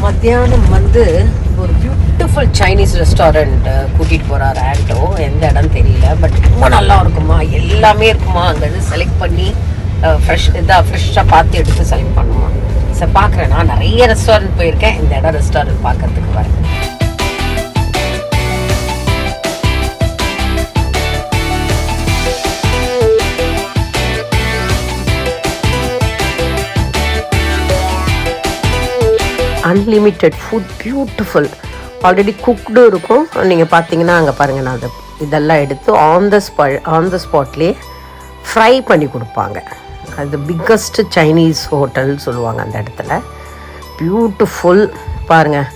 மத்தியானம் வந்து ஒரு பியூட்டிஃபுல் சைனீஸ் ரெஸ்டாரண்ட் கூட்டிகிட்டு போகிறார் ஆண்டோ. எந்த இடம் தெரியல, பட் ரொம்ப நல்லா இருக்குமா, எல்லாமே இருக்குமா. அங்கே செலக்ட் பண்ணி ஃப்ரெஷ்ஷாக பார்த்து எடுத்து செலக்ட் பண்ணுமா. சார் பார்க்குறேன், நான் நிறைய ரெஸ்டாரண்ட் போயிருக்கேன், இந்த இடம் ரெஸ்டாரண்ட் பார்க்கறதுக்கு வரேன். Unlimited food, beautiful, already cooked இருக்கும். நீங்கள் பார்த்தீங்கன்னா அங்கே பாருங்கள், நான் அதை இதெல்லாம் எடுத்து ஆன் த ஸ்பாட்லேயே ஃப்ரை பண்ணி கொடுப்பாங்க. அது பிக்கஸ்ட் சைனீஸ் ஹோட்டல் சொல்லுவாங்க அந்த இடத்துல. பியூட்டிஃபுல். பாருங்கள்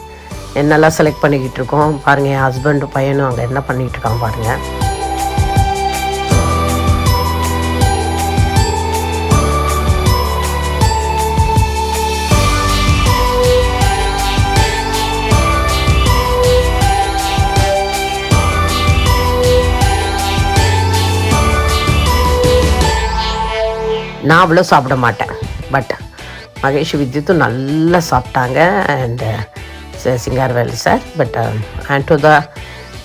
என்னெல்லாம் செலக்ட் பண்ணிக்கிட்டு இருக்கோம் பாருங்கள். என் ஹஸ்பண்டும் பையனும் அங்கே என்ன பண்ணிகிட்டு இருக்கான் பாருங்கள். நான் அவ்வளோ சாப்பிட மாட்டேன், பட் மகேஷ் வித்யுத்தும் நல்லா சாப்பிட்டாங்க. And Singaravel sir. பட் ஆண்டோ தான்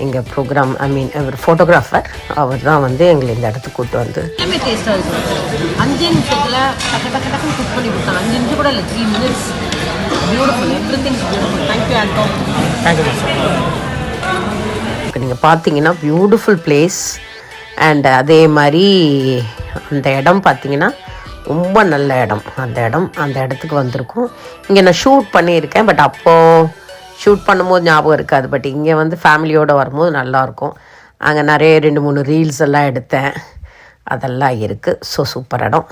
எங்கள் ப்ரோக்ராம், அவர் ஃபோட்டோகிராஃபர். அவர் தான் வந்து எங்களை இந்த இடத்துக்கு கூப்பிட்டு வந்து எல்லாமே டேஸ்ட்டாக இருக்கும். 5 நிமிஷத்தில் டக்கு டக்கு டக்குன்னு குக் பண்ணி கொடுத்தாங்க. 5 நிமிஷம் கூட இல்லை, 3 minutes. Beautiful, everything beautiful. Thank you Anto. Thank you. நீங்கள் பார்த்தீங்கன்னா பியூட்டிஃபுல் பிளேஸ். அண்ட் அதே மாதிரி அந்த இடம் பார்த்தீங்கன்னா ரொம்ப நல்ல இடம். அந்த இடத்துக்கு வந்திருக்கோம். இங்கே நான் ஷூட் பண்ணியிருக்கேன், பட் அப்போது ஷூட் பண்ணும்போது ஞாபகம் இருக்காது. பட் இங்கே வந்து ஃபேமிலியோடு வரும்போது நல்லாயிருக்கும். அங்கே நிறைய 2-3 ரீல்ஸ் எல்லாம் எடுத்தேன், அதெல்லாம் இருக்குது. ஸோ சூப்பர் இடம்.